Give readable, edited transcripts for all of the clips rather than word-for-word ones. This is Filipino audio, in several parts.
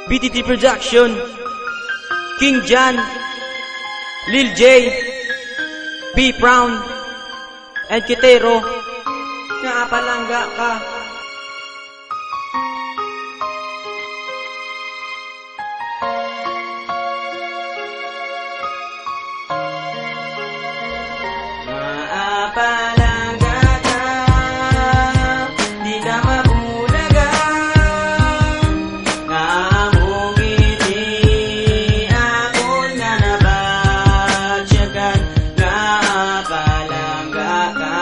BTT Production, King Jan, Lil J, B Brown, and Kitero. Nakapalangga ka. Maapalangga ka, di ka mabulagan. Naamong ngiti akon nga nabatsyagan. Naapalangga ka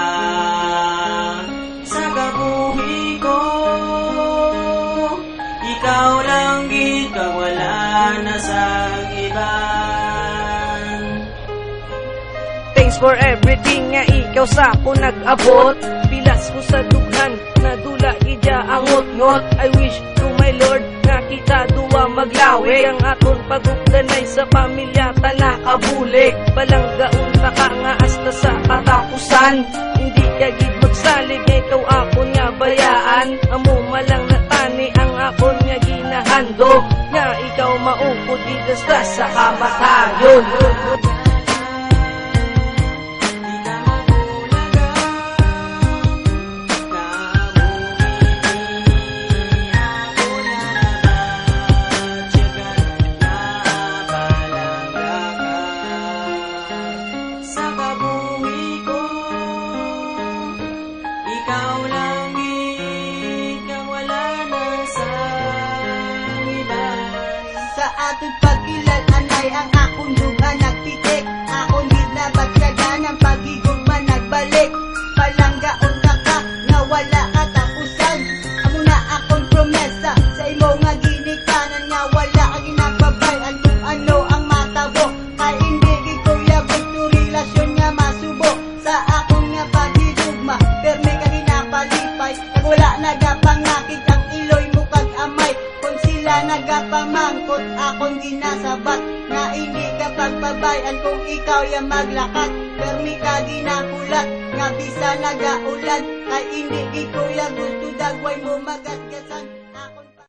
sa kabuhi ko. Ikaw lang gid kang wala na sang iban. Thanks for everything nga ikaw sa ako nag-abot. Pilas ko sa dughan, nadula idya ang ngot-ngot. I wish to my Lord nga kita duwa maglawi. Ang aton pagugdanay sa pamilya ta nakabulig. Balanggaon ta ka nga hasta sa katapusan. Hindi ka gid magsalig, ikaw akon nga bayaan. Amo malang natani ang akon nga ginahandog. Nga ikaw maupod gid hasta sa kamatayon. Ikaw lang gid kang wala na sa iba. Sa ating pagkilal anay ang akong duga nagtitik. Akong gid na bagyagan ang pagigugma nagbalik. Palanggaon ka ka nga wala katapusan. Amo na akong promesa sa imo nga ginikanan nga wala ka ginababayan kung ano ang matabo. Kay hindi gid ko yabot to relasyon nga masubo. Sa akong nga pagigugma perme ka ginapalipay. Kag wala nagapangakit ang iloy mo kag amay. Kung sila nagapamangkot akong ginasabat. Nga hindi ka pagbabayan kung ikaw ya maglakat. Permi ka ginakulat nga bisa nagaulan. Kay hindi gid ko ya gusto dagway mo magat.